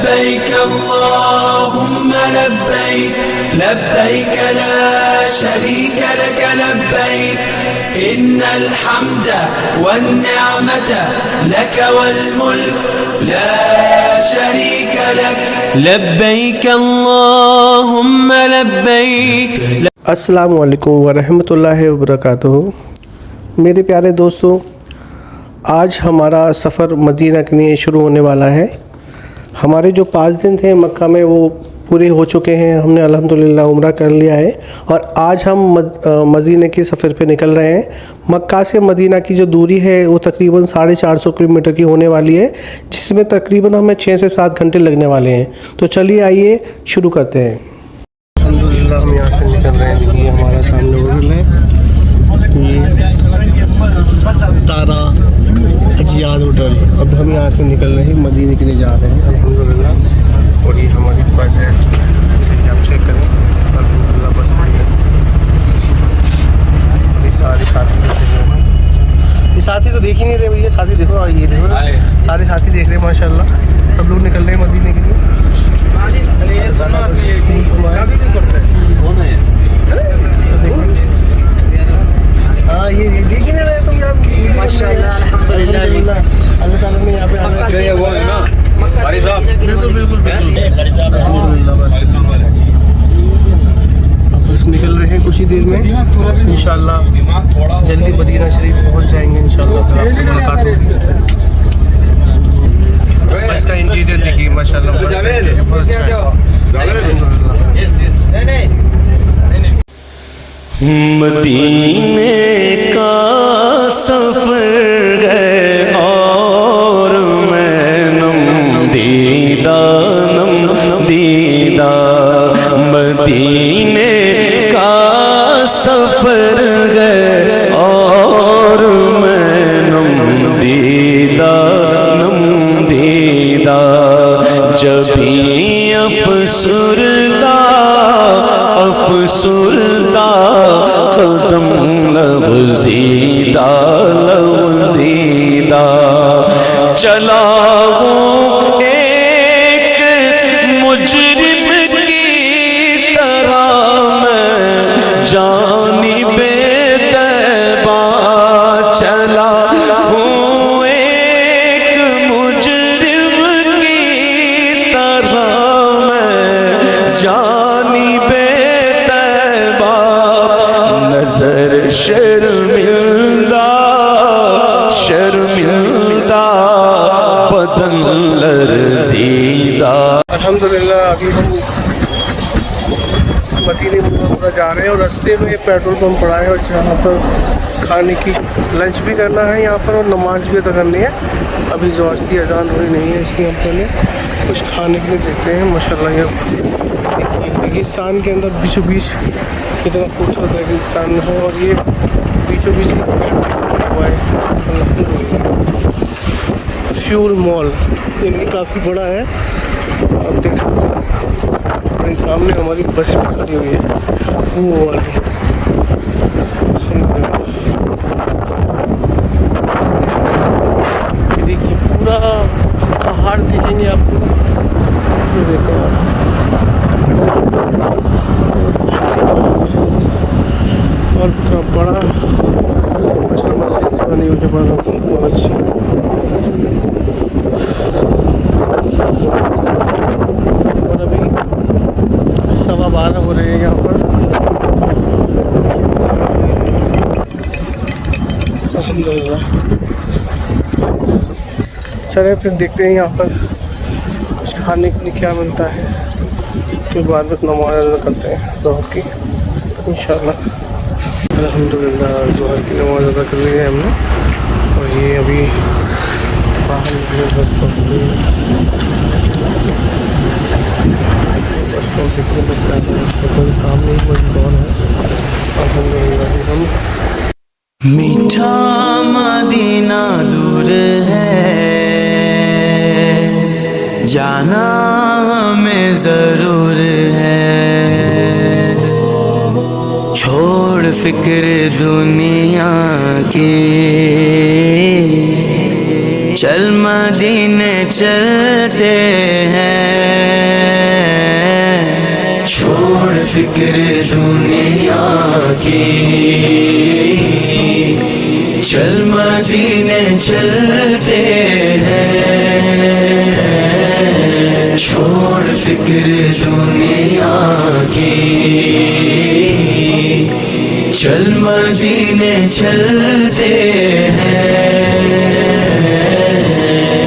لبيك اللهم لبيك لبيك لا شريك لك لبيك إن الحمد والنعمة لك والملك لا شريك لك لبيك اللهم لبيك. السلام علیکم ورحمۃ اللہ وبرکاتہ. میرے پیارے دوستو، آج ہمارا سفر مدینہ کے لیے شروع ہونے والا ہے. ہمارے جو 5 دن تھے مکہ میں وہ پورے ہو چکے ہیں. ہم نے الحمدللہ عمرہ کر لیا ہے اور آج ہم مدینہ کے سفر پہ نکل رہے ہیں. مکہ سے مدینہ کی جو دوری ہے وہ تقریباً 450 کلومیٹر کی ہونے والی ہے، جس میں تقریباً ہمیں 6 سے 7 گھنٹے لگنے والے ہیں. تو چلیے آئیے شروع کرتے ہیں. الحمدللہ ہم یہاں سے نکل رہے ہیں. دیکھیے ہمارا سامنے ہوٹل ہے، یہ تارا اجیاد ہوٹل. اب ہم یہاں سے نکل رہے ہیں، مدینے کے لیے جا رہے ہیں الحمدللہ. اور یہ ہماری بس ہے، آپ چیک کریں الحمدللہ. بس یہ سارے ساتھی دیکھ رہے ہیں. یہ ساتھی تو دیکھ ہی نہیں رہے بھیا. ساتھی دیکھو، یہ دیکھو سارے ساتھی دیکھ رہے ہیں ماشاء اللہ. سب لوگ نکل رہے ہیں مدینے کے لیے. ہاں یہ دیکھ ہی نہیں رہے تم یار. ماشاء اللہ الحمدللہ اللہ تعالیٰ نے یہاں پہ بس نکل رہے ہیں کچھ ہی دیر میں انشاءاللہ. جلدی مدینہ شریف پہنچ جائیں گے انشاءاللہ. پھر آپ سے ملاقات ہوگی. بس کا انٹیریئر دیکھیے ماشاء اللہ. مدینے کا سفر گئے اور میں نم دیدہ مدینے کا سفر گئے اور میں نم دیدہ جبھی افسردہ قدم لغزیدہ چلا ہوں ایک مجرم کی طرح میں جانب طیبہ. چلا ہوں ایک مجرم کی طرح میں جانب طیبہ. نظر شرمندہ بدن لرزیدہ. الحمدللہ ابھی ہم مدینہ منورہ جا رہے ہیں اور راستے میں پیٹرول پمپ پڑا ہے اور جہاں پر کھانے کی لنچ بھی کرنا ہے یہاں پر اور نماز بھی ادا کرنی ہے. ابھی ظہر کی اذان ہوئی نہیں ہے، اس لیے ہم پہلے کچھ کھانے کے لیے دیکھتے ہیں. ماشاءاللہ یہ دیکھیے ریگستان کے اندر بیچوں بیچ کتنا خوبصورت ریگستان ہے اور یہ بیچوں بیچ ہوا ہے الحمدللہ. فیول مال یہ کافی بڑا ہے، آپ دیکھ سکتے ہیں. اور سامنے ہماری بس بھی کھڑی ہوئی ہے وہ والی الحمدللہ. دیکھیے پورا پہاڑ دیکھیں گے آپ کو. یہ دیکھیں آپ اور کتنا بڑا مسجد بنی ہوئی ہے بہت اچھی. اور ابھی 12:15 ہو رہے ہیں یہاں پر الحمدللہ. چلیں پھر دیکھتے ہیں یہاں پر کچھ کھانے کے لیے کیا ملتا ہے. پھر بعد میں نماز ادا کرتے ہیں ظہر کی انشاءاللہ. الحمدللہ ظہر کی نماز ادا کر لی ہے ہم نے اور یہ ابھی باہر نکلے بس اسٹاپ دیکھنے لگتا ہے. بس اسٹاپ کے سامنے ہی مسجد اور ہے الحمدللہ. ہم میٹھا مدینہ دور ہے جانا ہمیں ضرور ہے. چھوڑ فکر دنیا کی چل مدینے چلتے ہیں. فکر دنیا کی، چل مدینے چلتے ہیں، چھوڑ فکر دنیا کی، چل مدینے چلتے ہیں،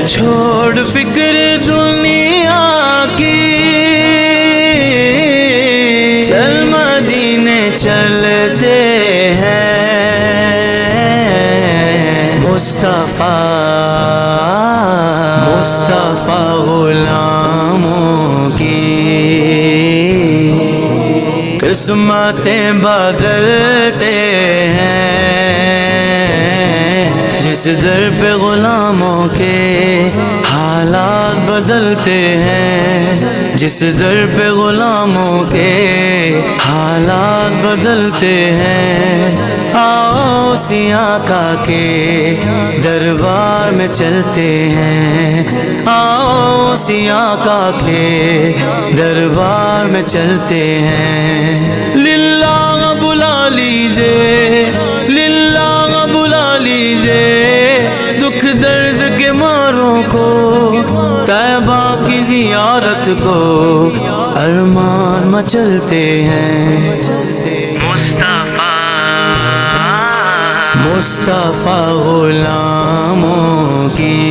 چھوڑ فکر دنیا کی، چل مدینے چلتے ہیں، مصطفیٰ غلاموں کی قسمتیں بدلتے ہیں، جس در پہ غلاموں کے حالات بدلتے ہیں، جس در پہ غلاموں کے حالات بدلتے ہیں، آؤ سیاہ کا کے دربار میں چلتے ہیں، آؤ سیاہ کا کے دربار میں چلتے ہیں، للہ بلا لیجئے، للہ بلا لیجئے دکھ درد کے ماروں کو، طیبہ کی زیارت کو ارمان مچلتے ہیں، مصطفیٰ غلاموں کی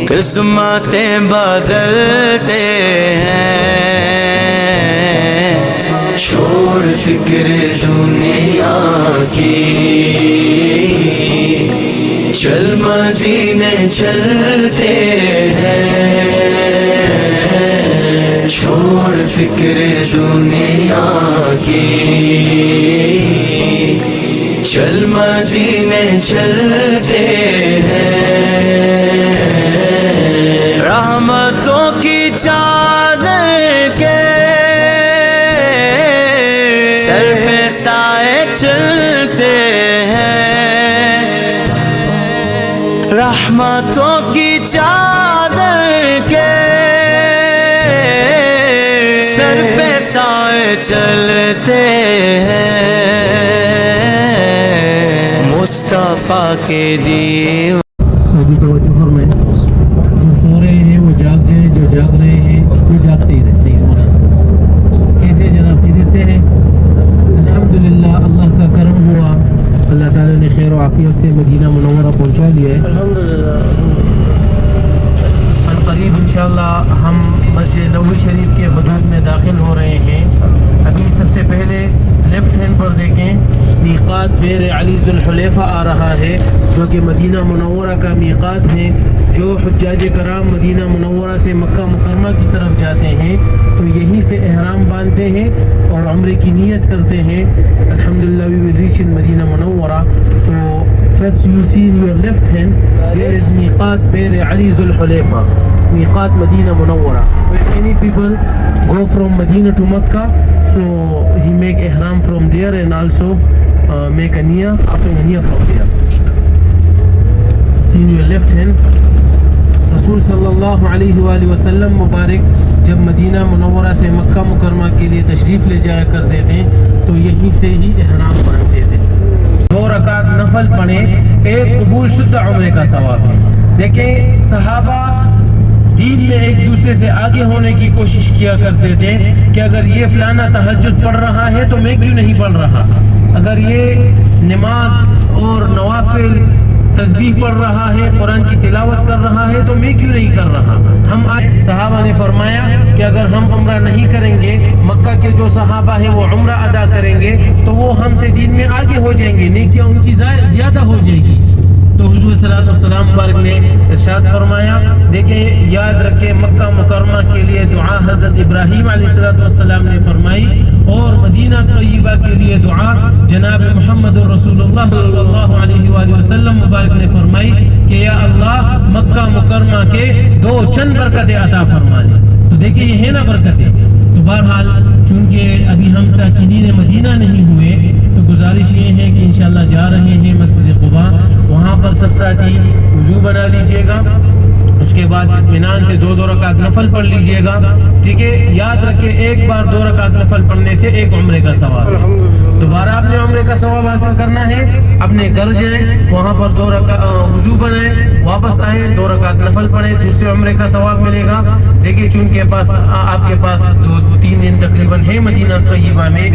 قسمتیں بدلتے ہیں، چھوڑ فکر دنیا کی، چل مدینے چلتے ہیں، چھوڑ فکر دنیا کی، چل مدینے چلتے ہیں، رحمتوں کی چادر کے سر پہ سائے چلتے ہیں، رحمتوں کی چادر کے سر پہ سائے چلتے ہیں، مصطفیٰ کے دیوان سبھی توجہ فرمائیں، جو سو رہے ہیں وہ جاگ جائیں، جو جاگ رہے ہیں وہ جاگتے ہی رہتے ہیں۔ کیسے جناب خیریت سے ہیں؟ الحمدللہ اللہ کا کرم ہوا، اللہ تعالیٰ نے خیر و عافیت سے مدینہ منورہ پہنچا دیا ہے۔ ان قریب انشاءاللہ ہم مسجد نبوی شریف کے حدود میں داخل ہو رہے ہیں۔ ابھی سب سے پہلے لیفٹ ہینڈ پر دیکھیں، میقات بیر علی ذوالحلیفہ آ رہا ہے، جو کہ مدینہ منورہ کا میقات ہے۔ جو حجاج کرام مدینہ منورہ سے مکہ مکرمہ کی طرف جاتے ہیں تو یہیں سے احرام باندھتے ہیں اور عمرے کی نیت کرتے ہیں۔ الحمدللہ we will reach in Medina Munawwara. So first you see in your left hand there is میقات بیر علی ذوالحلیفہ، میقات مدینہ منورہ. When any people go from Medina to Makkah, so he make ihram from there and also make a niyyah after a niyyah from there. See in your left hand, رسول صلی اللہ علیہ وآلہ وسلم مبارک جب مدینہ منورہ سے مکہ مکرمہ کے لیے تشریف لے جایا کرتے تھے تو یہیں سے ہی احرام باندھتے تھے۔ 2 رکعت نفل پڑھیں، ایک قبول شدہ عمرے کا ثواب ہے۔ دیکھیں صحابہ دین میں ایک دوسرے سے آگے ہونے کی کوشش کیا کرتے تھے کہ اگر یہ فلانا تہجد پڑھ رہا ہے تو میں کیوں نہیں پڑھ رہا، اگر یہ نماز اور نوافل تسبیح پڑھ رہا ہے، قرآن کی تلاوت کر رہا ہے تو میں کیوں نہیں کر رہا۔ ہم صحابہ نے فرمایا کہ اگر ہم عمرہ نہیں کریں گے، مکہ کے جو صحابہ ہیں وہ عمرہ ادا کریں گے تو وہ ہم سے دین میں آگے ہو جائیں گے، نیکیاں ان کی زیادہ ہو جائے گی۔ تو حضور صلی اللہ علیہ وسلم مبارک نے ارشاد فرمایا، دیکھیں یاد رکھیں مکہ مکرمہ کے لیے دعا حضرت ابراہیم علیہ السلام نے فرمائی، اور مدینہ طیبہ کے لیے دعا جناب محمد رسول اللہ صلی اللہ علیہ وآلہ وسلم مبارک نے فرمائی کہ یا اللہ مکہ مکرمہ کے 2 چند برکتیں عطا فرما لیں۔ تو دیکھیں یہ ہے نا برکتیں۔ تو بہرحال چونکہ ابھی ہم ساکنین مدینہ نہیں ہوئے تو گزارش یہ ہے کہ انشاءاللہ جا رہے ہیں مسجد قباء، وہاں پر سب ساتھی وضو بنا لیجئے گا اس کے بعد اطمینان سے 2 رکعت نفل پڑھ لیجئے گا. ٹھیک ہے, یاد رکھیں ایک بار 2 رکعت نفل پڑھنے سے ایک عمرے کا ثواب ہے. دوبارہ آپ نے عمرے کا ثواب حاصل کرنا ہے, اپنے گھر جائیں, وہاں پر 2 رکعت وضو بنائیں, واپس آئیں, 2 رکعت نفل پڑھیں, دوسرے عمرے کا ثواب ملے گا. دیکھیے چونکہ آپ کے پاس 2-3 دن تقریباً ہے مدینہ طیبہ میں,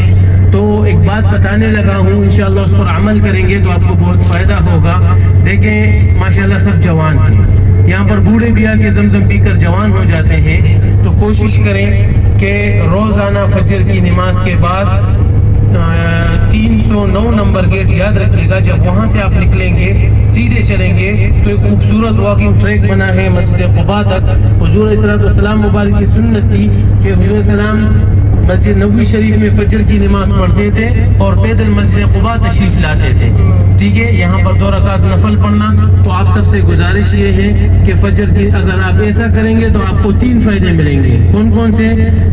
تو ایک بات بتانے لگا ہوں, انشاءاللہ اس پر عمل کریں گے تو آپ کو بہت فائدہ ہوگا. دیکھیں ماشاءاللہ سب جوان ہیں, یہاں پر بوڑھے بھی آ کے زمزم پی کر جوان ہو جاتے ہیں. تو کوشش کریں کہ روزانہ فجر کی نماز کے بعد 309 نمبر گیٹ یاد رکھیے گا, جب وہاں سے آپ نکلیں گے سیدھے چلیں گے تو ایک خوبصورت واکنگ ٹریک بنا ہے مسجد قباء تک. حضور علیہ السلام مبارک کی سنت تھی کہ حضور السلام مسجد نبوی شریف میں فجر کی نماز پڑھتے تھے اور پیدل مسجد قباء تشریف لاتے تھے. ٹھیک ہے, یہاں پر 2 رکعت نفل پڑھنا. تو آپ سب سے گزارش یہ ہے کہ فجر کی اگر آپ ایسا کریں گے تو آپ کو 3 فائدے ملیں گے. کون کون سے؟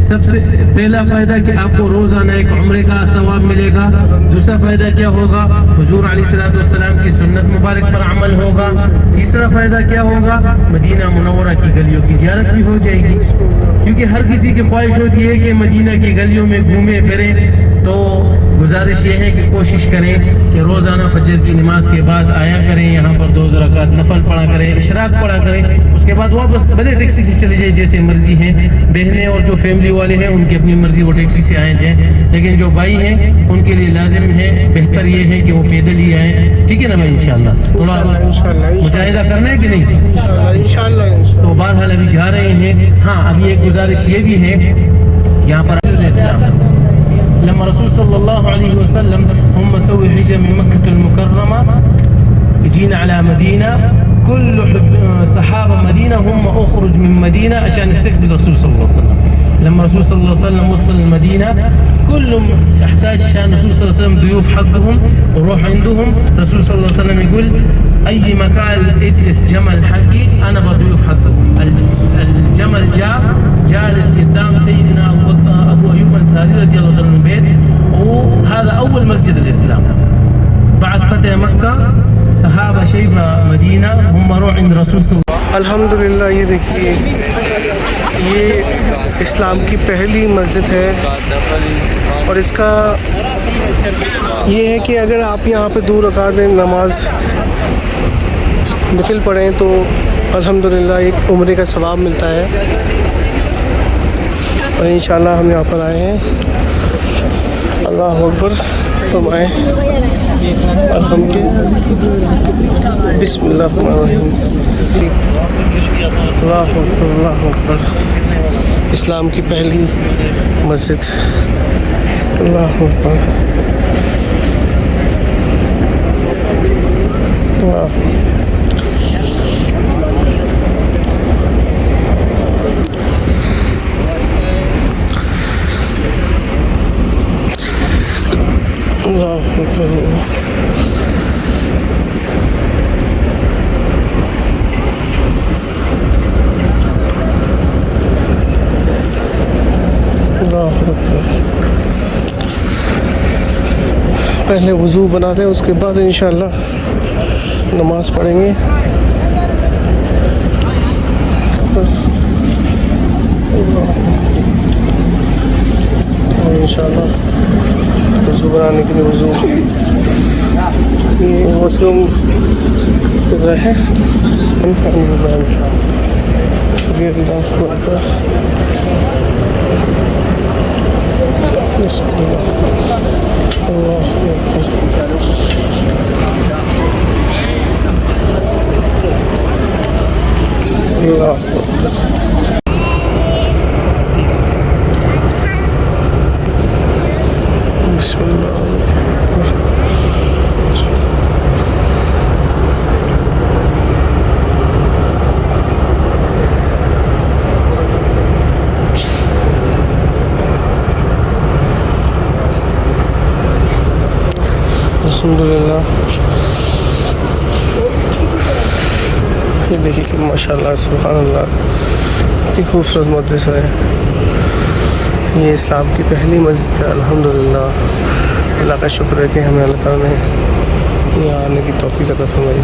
سب سے پہلا فائدہ کہ آپ کو روزانہ ایک عمرے کا ثواب ملے گا. دوسرا فائدہ کیا ہوگا؟ حضور علیہ السلام کی سنت مبارک پر عمل ہوگا. تیسرا فائدہ کیا ہوگا؟ مدینہ منورہ کی گلیوں کی زیارت بھی ہو جائے گی, کیونکہ ہر کسی کی خواہش ہوتی ہے کہ مدینہ کی گلیوں میں گھومیں پھریں. تو گزارش یہ ہے کہ کوشش کریں کہ روزانہ فجر کی نماز کے بعد آیا کریں, یہاں پر 2 رکعت نفل پڑھا کریں, اشراق پڑھا کریں. اس کے بعد واپس بھلے ٹیکسی سے چلے جائیں جیسے مرضی ہیں. بہنیں اور جو فیملی والے ہیں ان کی اپنی مرضی, وہ ٹیکسی سے آئے جائیں, لیکن جو بھائی ہیں ان کے لیے لازم ہے, بہتر یہ ہے کہ وہ پیدل ہی آئیں. ٹھیک ہے نا بھائی؟ انشاءاللہ تھوڑا مجاہدہ کرنا ہے کہ نہیں؟ انشاءاللہ. تو بہرحال ابھی جا رہے ہیں. ہاں, ابھی ایک گزارش یہ بھی ہے, یہاں پر لما رسول صلی اللہ علیہ وسلم هم سووا حجة من مكة المكرمة يجينا على مدينة, كل صحابة مدينة هم أخرج من مدينة عشان يستقبل رسول صلى الله عليه وسلم. لما رسول صلى الله عليه وسلم وصل المدينة كلهم يحتاج عشان رسول صلى الله عليه وسلم ضيوف حقهم وروح عندهم. رسول صلى الله عليه وسلم يقول أي مكان اجلس جمل حقي أنا بضيوف حقكم. الجمل جالس قدام سيدنا أبو أيوب الأنصاري رضي الله عنه البيت, وهذا أول مسجد الإسلام بعد فتح مكة. صحابة شيبة مدينة هم روح عند رسول صلى الله عليه وسلم. الحمدللہ یہ دیکھیے یہ اسلام کی پہلی مسجد ہے, اور اس کا یہ ہے کہ اگر آپ یہاں پہ 2 رکعت نماز نفل پڑھیں تو الحمدللہ ایک عمرے کا ثواب ملتا ہے. اور انشاءاللہ ہم یہاں پر آئے ہیں. اللہ اکبر, تم آئے الحمدللہ. بسم اللہ الرحمن الرحیم. اللہ اکبر, اللہ اکبر. اسلام کی پہلی مسجد. اللہ اکبر, اللہ. اللہ اکبر. پہلے وضو بنا لیں, اس کے بعد انشاءاللہ نماز پڑھیں گے. انشاءاللہ وضو بنانے کے لیے وضو, یہ واش روم کدھر ہے؟ بسم اللہ. اللہ اکبر. اللہ اکبر. بسم اللہ. الحمدللہ. یہ دیکھیے کہ ماشاءاللہ سبحان اللہ اتنی خوبصورت مدرسہ ہے. یہ اسلام کی پہلی مسجد ہے. الحمدللہ اللہ کا شکر ہے کہ ہمیں اللہ تعالیٰ نے یہاں آنے کی توفیق عطا فرمائی.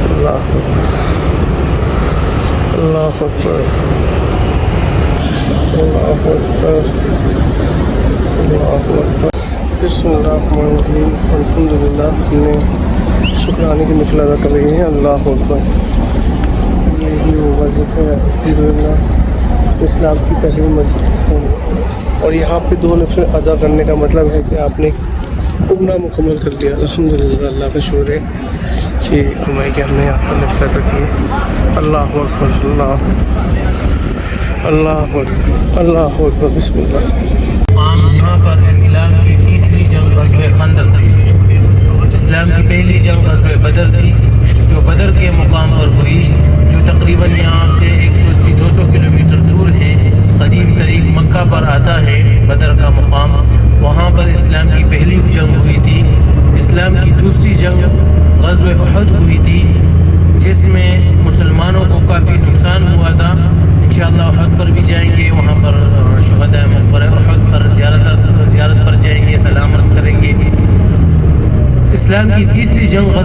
اللہ اکبر. اللہ اکبر اللہ اکبر اللہ اکبر۔ بسم اللہ الرحمن الرحیم، الحمدللہ۔ ہم نے شکرانے کی نفل ادا کر رہی ہیں۔ اللہ اکبر۔ یہی وہ مسجد ہے الحمدللہ، اسلام کی پہلی مسجد ہے، اور یہاں پہ 2 نفل ادا کرنے کا مطلب ہے کہ آپ نے عمرہ مکمل کر لیا۔ الحمدللہ، اللہ کا شکر ہے کہ ہمیں کہ ہم نے یہاں پر نفل ادا کی۔ اللہ اکبر اللہ اللہ اکبر اللہ اکبر۔ بسم اللہ۔ یہاں پر اسلام کی تیسری جنگ غزوہ خندق تھی۔ اسلام کی پہلی جنگ غزوہ بدر تھی، جو بدر کے مقام پر ہوئی، جو تقریباً یہاں سے 180-200 کلومیٹر دور ہے۔ قدیم طریق مکہ پر آتا ہے بدر کا مقام، وہاں پر اسلام کی پہلی جنگ ہوئی تھی۔ اسلام کی دوسری جنگ غزوہ احد ہوئی تھی، جس میں مسلمانوں کو کافی نقصان ہوا تھا۔ انشاءاللہ احد پر بھی جائیں گے، وہاں پر شہداء مقبرہ احد پر زیارت پر جائیں گے، سلام عرض کریں گے۔ اسلام کی تیسری جنگ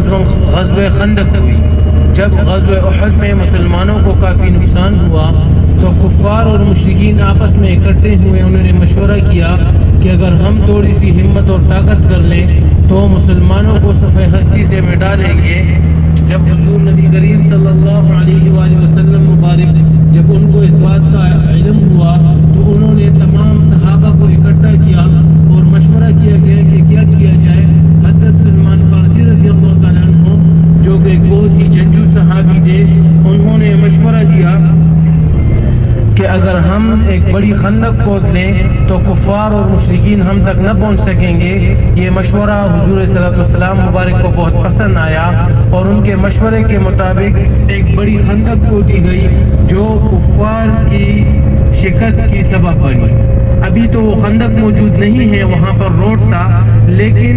غزوہ خندق ہوئی۔ جب غزوہ احد میں مسلمانوں کو کافی نقصان ہوا تو کفار اور مشرکین آپس میں اکٹھے ہوئے۔ انہوں نے مشورہ کیا کہ اگر ہم تھوڑی سی ہمت اور طاقت کر لیں تو مسلمانوں کو صفحہ ہستی سے مٹا لیں گے۔ جب حضور نبی کریم صلی اللہ علیہ وآلہ وسلم مبارک جب ان کو اس بات کا علم ہوا تو انہوں نے تمام صحابہ کو اکٹھا کیا اور مشورہ کیا گیا کہ کیا کیا جائے۔ حضرت سلمان فارسی رضی اللہ تعالیٰ عنہ، جو کہ ایک بہت ہی جنگجو صحابی تھے، انہوں نے مشورہ دیا کہ اگر ہم ایک بڑی خندق کھود لیں تو کفار اور مشرکین ہم تک نہ پہنچ سکیں گے۔ یہ مشورہ حضور صلی اللہ علیہ وسلم مبارک کو بہت پسند آیا، اور ان کے مشورے کے مطابق ایک بڑی خندق کھودی گئی جو کفار کی شکست کی سبب بنی۔ ابھی تو وہ خندق موجود نہیں ہے، وہاں پر روڈ تھا، لیکن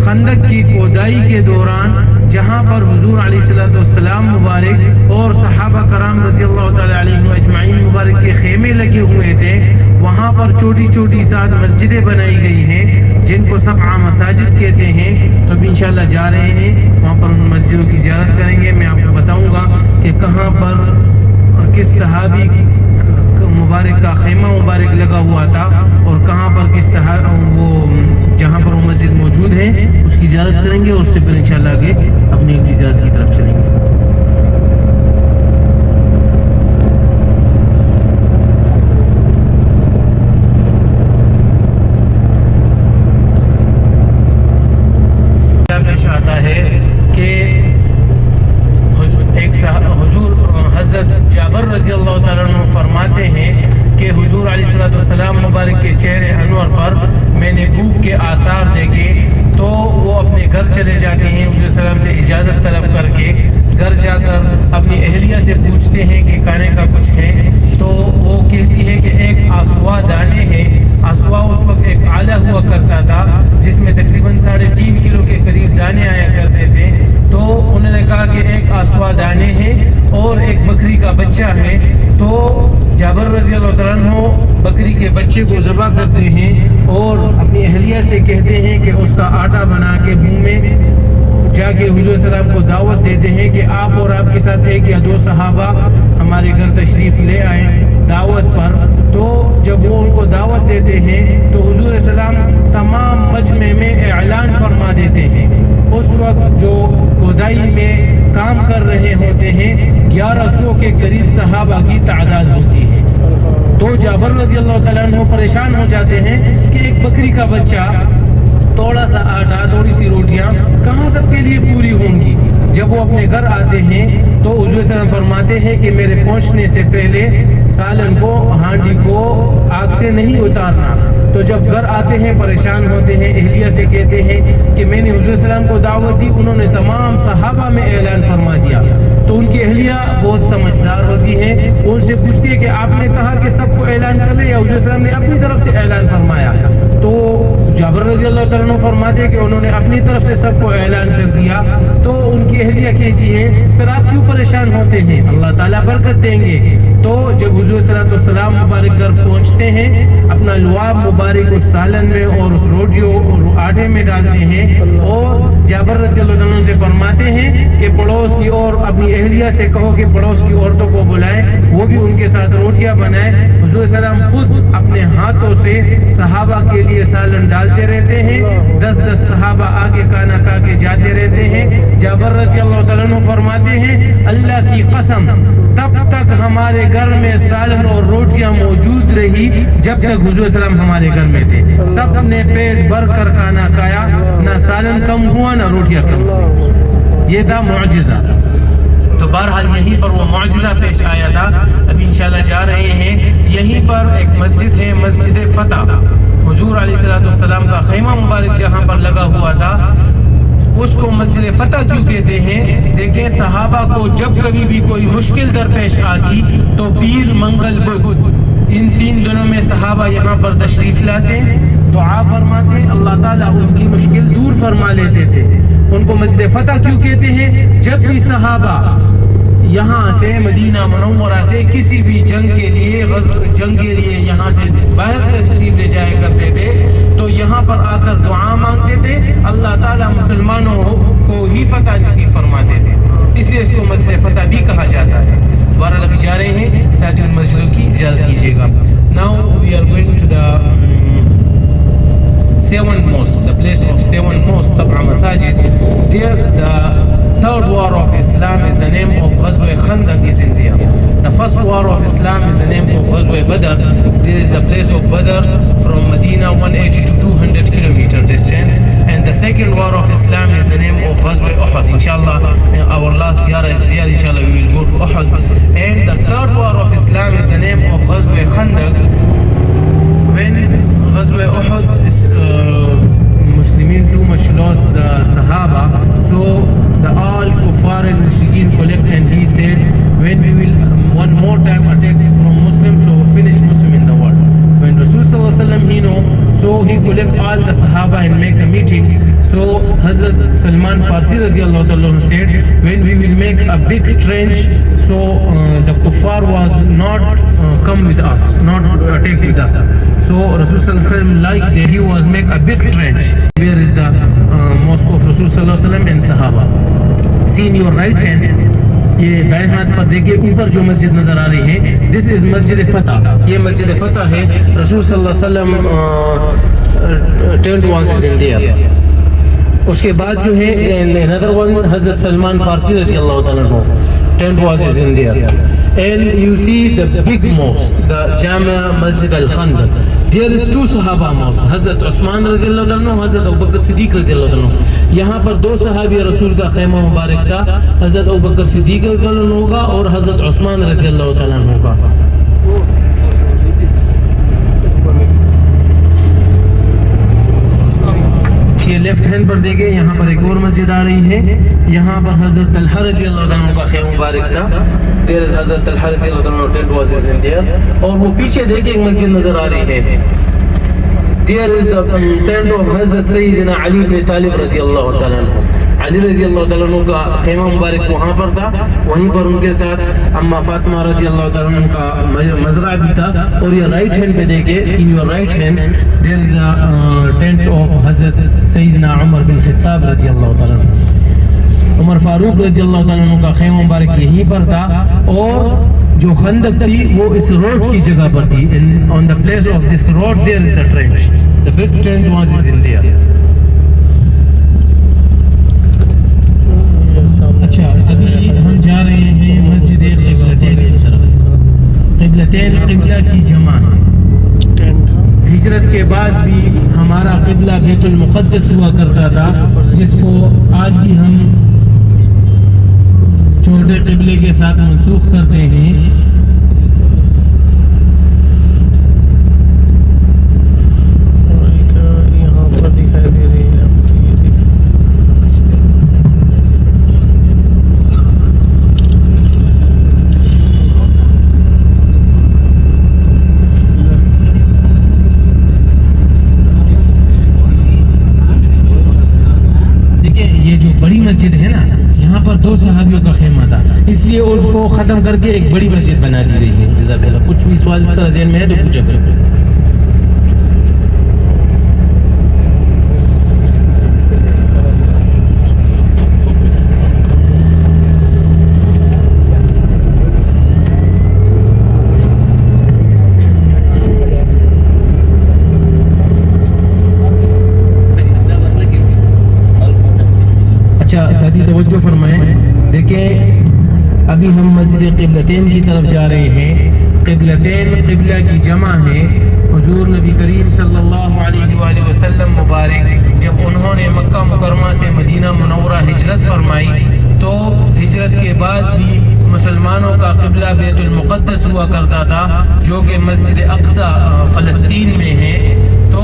خندق کی کھودائی کے دوران جہاں پر حضور علیہ السلام مبارک اور صحابہ کرام رضی اللہ تعالیٰ علیہ اجمعین مبارک کے خیمے لگے ہوئے تھے، وہاں پر چھوٹی چھوٹی 7 مسجدیں بنائی گئی ہیں جن کو 7 مساجد کہتے ہیں۔ تو اب انشاءاللہ جا رہے ہیں، وہاں پر ان مسجدوں کی زیارت کریں گے۔ میں آپ کو بتاؤں گا کہ کہاں پر کس صحابی مبارک کا خیمہ مبارک لگا ہوا تھا، اور کہاں پر کس وہ جہاں پر وہ مسجد موجود ہے اس کی زیارت کریں گے، اور اس سے پھر انشاءاللہ آگے اپنی اگلی زیارت کی طرف چلیں گے۔ پیش آتا ہے کہ حضور حضرت جابر رضی اللہ تعالیٰ عنہ فرماتے ہیں کہ حضور علیہ السلام مبارک کے چہرے انور پر میں نے بھوک کے آثار دیکھے، تو وہ اپنے گھر چلے جاتے ہیں، حضور السلام سے اجازت طلب کر کے گھر جا کر اپنی اہلیہ سے پوچھتے ہیں کہ کھانے کا کچھ ہے، تو وہ کہتی ہے کہ ایک آسوا دانے ہیں۔ آسوا اس وقت ایک آلہ ہوا کرتا تھا جس میں تقریباً 3.5 کلو کے قریب دانے آیا کرتے تھے، تو انہوں نے کہا کہ ایک آسوا دانے ہیں اور ایک بکری کا بچہ ہے۔ تو جابر رضی اللہ تعالیٰ عنہ بکری کے بچے کو ذبح کرتے ہیں اور اپنی اہلیہ سے کہتے ہیں کہ اس کا آٹا بنا کے منہ میں جا کے حضور صلی اللہ علیہ وسلم کو دعوت دیتے ہیں کہ آپ اور آپ کے ساتھ 1 یا 2 صحابہ ہمارے گھر تشریف لے آئیں دعوت پر۔ تو جب وہ ان کو دعوت دیتے ہیں تو حضور صلی اللہ علیہ وسلم تمام مجمع میں اعلان فرما دیتے ہیں۔ اس وقت جو کھدائی میں کام کر رہے ہوتے ہیں 1100 کے قریب صحابہ کی تعداد ہوتی ہے۔ تو جابر رضی اللہ تعالیٰ عنہ پریشان ہو جاتے ہیں کہ ایک بکری کا بچہ، تھوڑا سا آٹا، تھوڑی سی روٹیاں کہاں سب کے لیے پوری ہوں گی۔ جب وہ اپنے گھر آتے ہیں تو حضور صلی اللہ علیہ وسلم فرماتے ہیں کہ میرے پہنچنے سے پہلے سالن کو، ہانڈی کو آگ سے نہیں اتارنا۔ تو جب گھر آتے ہیں پریشان ہوتے ہیں، اہلیہ سے کہتے ہیں کہ میں نے حضور صلی اللہ علیہ وسلم کو دعوت دی، انہوں نے تمام صحابہ میں اعلان فرما دیا۔ تو ان کی اہلیہ بہت سمجھدار ہوتی ہیں، وہ ان سے پوچھتی ہے کہ آپ نے کہا کہ سب کو اعلان کر لے یا حضور صلی اللہ علیہ وسلم نے اپنی طرف سے اعلان فرمایا؟ تو جابر جابر رضی اللہ تعالیٰ عنہ فرماتے ہیں کہ انہوں نے اپنی طرف سے سب کو اعلان کر دیا تو ان کی اہلیہ کہتی ہے پھر آپ کیوں پریشان ہوتے ہیں، اللہ تعالیٰ برکت دیں گے۔ تو جب حضور صلی اللہ علیہ وسلم مبارک گھر پہنچتے ہیں، اپنا لعاب مبارک اس سالن میں اور اس روٹیوں اور آٹے میں ڈالتے ہیں اور جابر رضی اللہ عنہ سے فرماتے ہیں کہ پڑوس کی اور اپنی اہلیہ سے کہو کہ پڑوس کی عورتوں کو بلائیں، وہ بھی ان کے ساتھ روٹیاں بنائیں۔ حضور صلی اللہ علیہ وسلم خود اپنے ہاتھوں سے صحابہ کے لیے سالن ڈالتے رہتے ہیں، 10 صحابہ آگے کھانا کھا کے جاتے رہتے ہیں۔ جابر رضی اللہ تعالیٰ عنہ فرماتے ہیں اللہ کی قسم تب تک ہمارے گھر میں سالن اور روٹیاں موجود رہی جب تک حضور صلی اللہ علیہ وسلم ہمارے گھر میں تھے، سب نے پیٹ بھر کر کھانا کھایا، نہ سالن کم ہوا نہ روٹیاں کم ہوئی۔ یہ تھا معجزہ۔ تو بہرحال یہیں پر وہ معجزہ پیش آیا تھا۔ ابھی انشاءاللہ جا رہے ہیں، یہیں پر ایک مسجد ہے، مسجد فتح، حضور علیہ السلام کا خیمہ مبارک جہاں پر لگا ہوا تھا، اس کو مسجد فتح کیوں کہتے ہیں؟ دیکھیں صحابہ کو جب کبھی بھی کوئی مشکل درپیش آتی تو پیر، منگل، بدھ، ان 3 دنوں میں صحابہ یہاں پر تشریف لاتے، دعا فرماتے، اللہ تعالیٰ ان کی مشکل دور فرما لیتے تھے۔ ان کو مسجد فتح کیوں کہتے ہیں؟ جب بھی صحابہ یہاں سے مدینہ منورہ سے کسی بھی جنگ کے لیے یہاں سے باہر تشریف لے جایا کرتے تھے تو یہاں پر آ کر دعا مانگتے تھے، اللہ تعالیٰ مسلمانوں کو ہی فتح نصیب فرماتے تھے، اس لیے اس کو مسجد فتح بھی کہا جاتا ہے۔ بہرحال ابھی جا رہے ہیں، ساتھ ہی مسجدوں کی اجازت کیجیے گا۔ Now we are going to the 7th mosque, the place of 7 mosques, Sab'a Masajid. There the third war of Islam is the name of Ghazwa Khandaq is in there. The first war of Islam is the name of Ghazwa Badr. There is the place of Badr from Medina 180 to 200 kilometer distance. And the second war of Islam is the name of Ghazwa Uhud. Inshallah, our last ziyarah is there. Inshallah, we will go to Uhud. And the third war of Islam is the name of Ghazwa Khandaq. When Ghazwa Uhud is Muslimin too much lost the Sahaba, so the all kuffar and mushrikeen collect, and he said when we will one more time attack from Muslims, so finish Muslim in the world. When Rasul sallallahu alaihi wasallam he know, so he collect all the Sahaba and make a meeting. So Hazrat Salman Farsi radiallahu ta'ala said when we will make a big trench, so the kuffar was not come with us, not attack with us. So Rasul sallallahu alaihi wasallam like that he was make a big trench. Where is the mosque of Rasul sallallahu alaihi wasallam and Sahaba? See in your right hand, یہ بائیں ہاتھ پر دیکھیں اوپر جو مسجد نظر آ رہی ہے، دس از مسجد فتح، یہ مسجد فتح ہے۔ رسول صلی اللہ علیہ وسلم ٹینٹ واز ان دیئر۔ اس کے بعد جو ہے another one حضرت سلمان فارسی رضی اللہ تعالیٰ عنہ، tent was in there. And you see the big mosque, the Jama Masjid al-Khandaq. There is 2 Sahaba mosques, حضرت عثمان رضی اللہ عنہ، حضرت ابوبکر صدیق رضی اللہ عنہ۔ یہاں پر 2 صحابی رسول کا خیمہ مبارک تھا، حضرت ابوبکر صدیق رضی اللہ عنہ کا اور حضرت عثمان رضی اللہ تعالیٰ عنہ کا۔ یہ لیفٹ ہینڈ پر دیکھیں، یہاں پر ایک اور مسجد آ رہی ہے، یہاں پر حضرت طلحہ رضی اللہ عنہ کا خیمہ مبارک تھا۔ دیر از حضرت طلحہ رضی اللہ عنہ ٹینٹ واز ان دیئر۔ اور وہ پیچھے دیکھیں ایک مسجد نظر آ رہی ہے، دیر از دا ٹینٹ آف حضرت سیدنا علی بن طالب رضی اللہ تعالیٰ عنہ۔ علی رضی اللہ تعالیٰ عنہ کا خیمہ مبارک وہاں پر تھا، وہیں پر ان کے ساتھ اما فاطمہ رضی اللہ تعالیٰ عنہ کا مزرعہ بھی تھا۔ اور یہ رائٹ ہینڈ پہ دیکھیں، seen your right hand, there is the tent of حضرت سیدنا عمر بن خطاب رضی اللہ تعالیٰ عنہ۔ عمر فاروق رضی اللہ تعالیٰ عنہ کا خیمہ مبارک یہیں پر تھا، اور جو خندق تھی وہ اس روڈ کی جگہ پر تھی۔ on the place of this road there is the trench, the big trench was in there. اچھا ابھی ہم جا رہے ہیں مسجد قبلتین کی طرف۔ قبلتین قبلہ کی جمع ہے۔ ہجرت کے بعد بھی ہمارا قبلہ بیت المقدس ہوا کرتا تھا، جس کو آج بھی ہم چھوٹے قبلے کے ساتھ منسوخ کرتے ہیں۔ یہاں پر دکھائی دے رہی ہے 2 صحابیوں کا خیمہ تھا، اس لیے اس کو ختم کر کے ایک بڑی مسجد بنا دی گئی ہے. جزاک اللہ. کچھ بھی سوال اس طرح ذہن میں ہے تو پوچھا کرو. ساتھی توجہ فرمائیں. دیکھیں ابھی ہم مسجد قبلتین کی طرف جا رہے ہیں. قبلتین قبلہ کی جمع ہے. حضور نبی کریم صلی اللہ علیہ وآلہ وسلم مبارک جب انہوں نے مکہ مکرمہ سے مدینہ منورہ ہجرت فرمائی تو ہجرت کے بعد بھی مسلمانوں کا قبلہ بیت المقدس ہوا کرتا تھا جو کہ مسجد اقصی فلسطین میں ہے. تو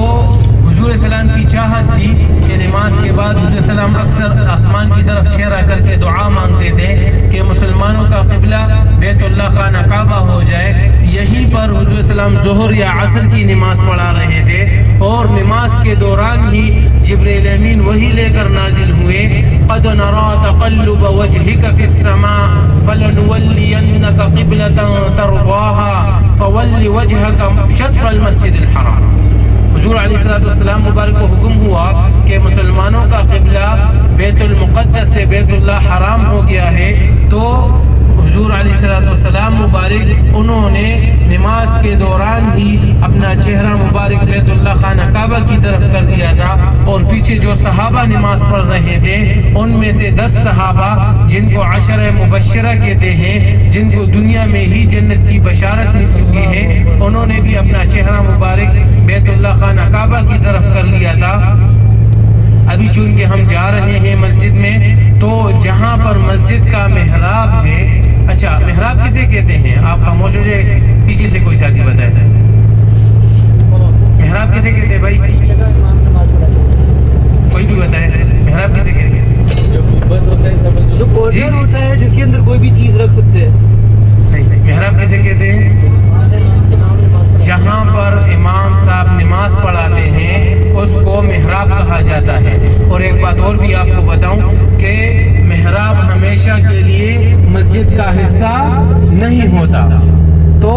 حضور السلام کی چاہت تھی کہ نماز کے بعد حضور السلام اکثر آسمان کی طرف چہرہ کر کے دعا مانگتے تھے کہ مسلمانوں کا قبلہ بیت اللہ خانہ کعبہ ہو جائے. یہیں پر حضور السلام ظہر یا عصر کی نماز پڑھا رہے تھے اور نماز کے دوران ہی جبرائیل امین وحی لے کر نازل ہوئے. قد نرى تقلب وجهك في السماء فلنولينك قبلة ترضاها فول وجهك شطر المسجد الحرام. حضور علیہ السلام مبارک کو حکم ہوا کہ مسلمانوں کا قبلہ بیت المقدس سے بیت اللہ حرام ہو گیا ہے. تو حضور علیہ السلام مبارک انہوں نے نماز کے دوران ہی اپنا چہرہ مبارک بیت اللہ خانہ کعبہ کی طرف کر دیا تھا اور پیچھے جو صحابہ نماز پڑھ رہے تھے ان میں سے 10 صحابہ جن کو عشرہ مبشرہ کہتے ہیں، جن کو دنیا میں ہی جنت کی بشارت مل چکی ہے، انہوں نے بھی اپنا چہرہ مبارک بیت اللہ خانہ کعبہ کی طرف کر لیا تھا. ابھی چونکہ ہم جا رہے ہیں مسجد میں تو جہاں پر مسجد کا محراب ہے، اچھا محراب کسے کہتے ہیں؟ آپ خاموش ہو جائے، پیچھے سے کوئی ساتھی بتائے. محراب کسے کہتے ہیں بھائی؟ کوئی بھی بتائے محراب کسے کہتے ہیں؟ جو کارنر ہوتا ہے جس کے اندر کوئی بھی چیز رکھ سکتے ہیں. نہیں، محراب کسے کہتے ہیں؟ جہاں پر امام صاحب نماز پڑھاتے ہیں اس کو محراب کہا جاتا ہے. اور ایک بات اور بھی آپ کو بتاؤں کہ محراب ہمیشہ کے لیے مسجد کا حصہ نہیں ہوتا. تو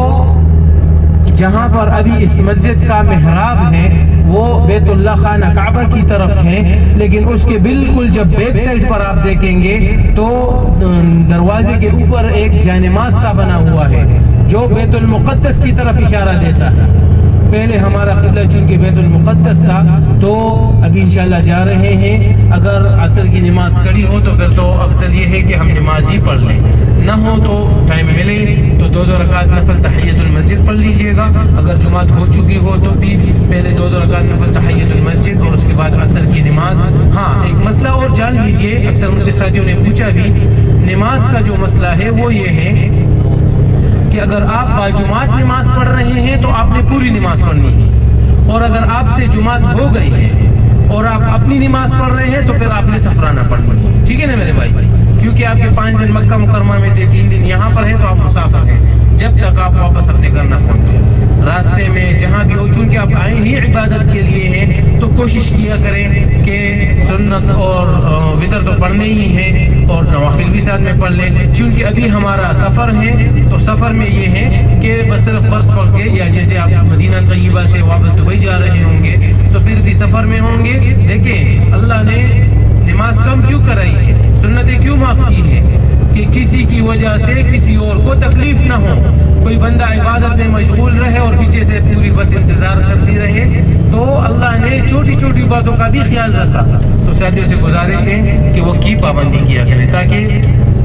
جہاں پر ابھی اس مسجد کا محراب ہے وہ بیت اللہ خانہ کعبہ کی طرف ہے، لیکن اس کے بالکل جب بیک سائڈ پر آپ دیکھیں گے تو دروازے کے اوپر ایک جانماز سا بنا ہوا ہے جو بیت المقدس کی طرف اشارہ دیتا ہے. پہلے ہمارا قبلہ چونکہ بیت المقدس تھا تو ابھی انشاءاللہ جا رہے ہیں. اگر عصر کی نماز کڑی ہو تو پھر تو افضل یہ ہے کہ ہم نماز ہی پڑھ لیں، نہ ہو تو ٹائم ملے تو 2 رکعت نفل تحیۃ المسجد پڑھ لیجئے گا. اگر جمعہ ہو چکی ہو تو بھی پہلے 2 رکعت نفل تحیۃ المسجد اور اس کے بعد عصر کی نماز. ہاں ایک مسئلہ اور جان لیجئے، اکثر مجھ سے ساتھیوں نے پوچھا بھی، نماز کا جو مسئلہ ہے وہ یہ ہے کہ اگر آپ باجماعت نماز پڑھ رہے ہیں تو آپ نے پوری نماز پڑھنی ہے، اور اگر آپ سے جماعت ہو گئی ہے اور آپ اپنی نماز پڑھ رہے ہیں تو پھر آپ نے سفرانہ پڑھنی ہے. ٹھیک ہے نا میرے بھائی؟ کیونکہ آپ کے 5 دن مکہ مکرمہ میں تھے، 3 دن یہاں پر ہیں تو آپ مسافر ہیں جب تک آپ واپس اپنے گھر نہ پہنچے. راستے میں جہاں بھی ہو، چونکہ آپ آئے ہی عبادت کے لیے ہیں تو کوشش کیا کریں کہ سنت اور وتر تو پڑھنے ہی ہیں اور نوافل بھی ساتھ میں پڑھ لیں. چونکہ ابھی ہمارا سفر ہے تو سفر میں یہ ہے کہ بس صرف فرض پڑھ کے، یا جیسے آپ مدینہ طیبہ سے واپس دبئی جا رہے ہوں گے تو پھر بھی سفر میں ہوں گے. دیکھیں اللہ نے نماز کم کیوں کرائی ہے، سنتیں کیوں معاف کی ہیں کہ کسی کی وجہ سے کسی اور کو تکلیف نہ ہو. کوئی بندہ عبادت میں مشغول رہے اور پیچھے سے پوری بس انتظار کرتی رہے تو اللہ نے چھوٹی چھوٹی باتوں کا بھی خیال رکھا. تو ساتھیوں سے گزارش ہے کہ وہ کی پابندی کیا کریں تاکہ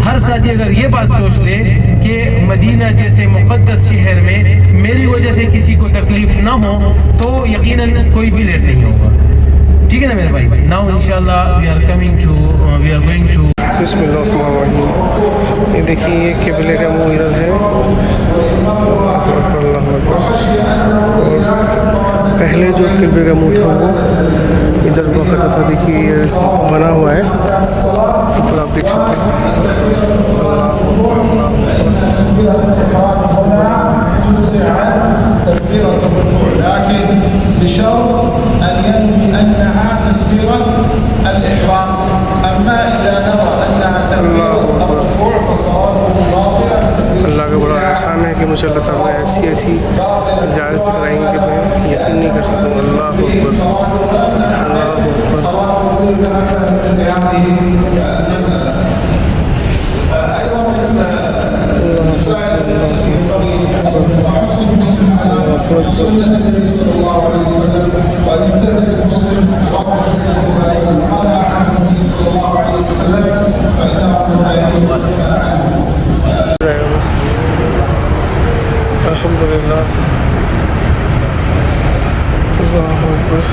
ہر ساتھی اگر یہ بات سوچ لے کہ مدینہ جیسے مقدس شہر میں میری وجہ سے کسی کو تکلیف نہ ہو تو یقیناً کوئی بھی لیٹ نہیں ہوگا. ٹھیک ہے نا میرے بھائی؟ ناؤ انشاءاللہ وی آر گوئنگ ٹو بسم اللہ الرحمن الرحیم. یہ دیکھیے یہ قبلے کا منہ ادھر ہے اور پہلے جو قبلے کا منہ تھا وہ ادھر ہوا کرتا تھا. دیکھیے یہ بنا ہوا ہے اوپر آپ دیکھ سکتے ہیں. مجھے اللہ تعالیٰ نے ایسی ایسی زیارت کرائیں کہ میں یقین نہیں کر سکتا ہوں. اللہ اکبر، سنة النبي صلى الله عليه وسلم قال ابتدأ المسلم على عهد النبي صلى الله عليه وسلم فإنه لا يكون الحمدللہ. اللہ اکبر.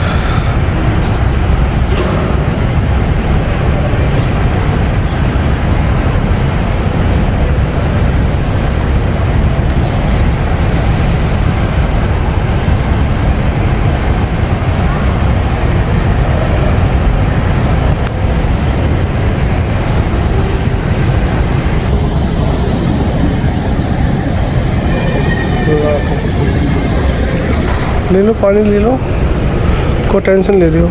لے لو پانی لے لو، کوئی ٹینشن لے رہے ہو.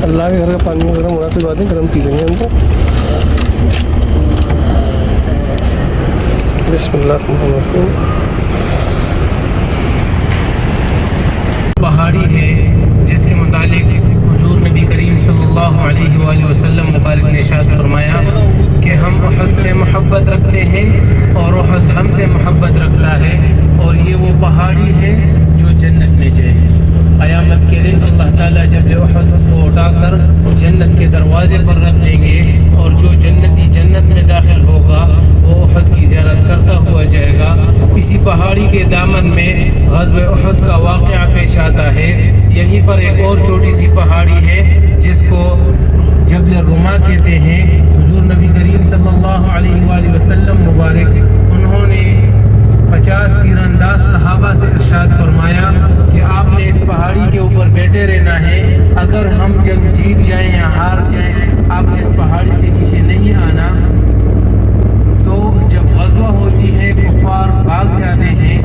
اللہ کے گھر کا پانی گرم ہو رہا تو بات ہے، گرم پی لیں گے ہم تو. بسم اللہ الرحمن الرحیم. پہاڑی ہے جس کے متعلق حضور نبی کریم صلی اللہ علیہ وآلہ وسلم مبارک نے ارشاد فرمایا کہ ہم احد سے محبت رکھتے ہیں اور احد ہم سے محبت رکھتا ہے، اور یہ وہ پہاڑی ہے جو جنت میں جائے. قیامت کے دن اللہ تعالیٰ جب احد کو اٹھا کر جنت کے دروازے پر رکھ دیں گے، اور جو جنتی جنت میں داخل ہوگا وہ احد کی زیارت کرتا ہوا جائے گا. اسی پہاڑی کے دامن میں غزوہ احد کا واقعہ پیش آتا ہے. یہیں پر ایک اور چھوٹی سی پہاڑی ہے جس کو جبل الرما کہتے ہیں. حضور نبی کریم صلی اللہ علیہ وآلہ وسلم مبارک انہوں نے 50 تیرانداز صحابہ سے ارشاد فرمایا کہ آپ نے اس پہاڑی کے اوپر بیٹھے رہنا ہے. اگر ہم جب جیت جائیں یا ہار جائیں، آپ نے اس پہاڑی سے پیچھے نہیں آنا. تو جب غزوہ ہوتی ہے، کفار بھاگ جاتے ہیں،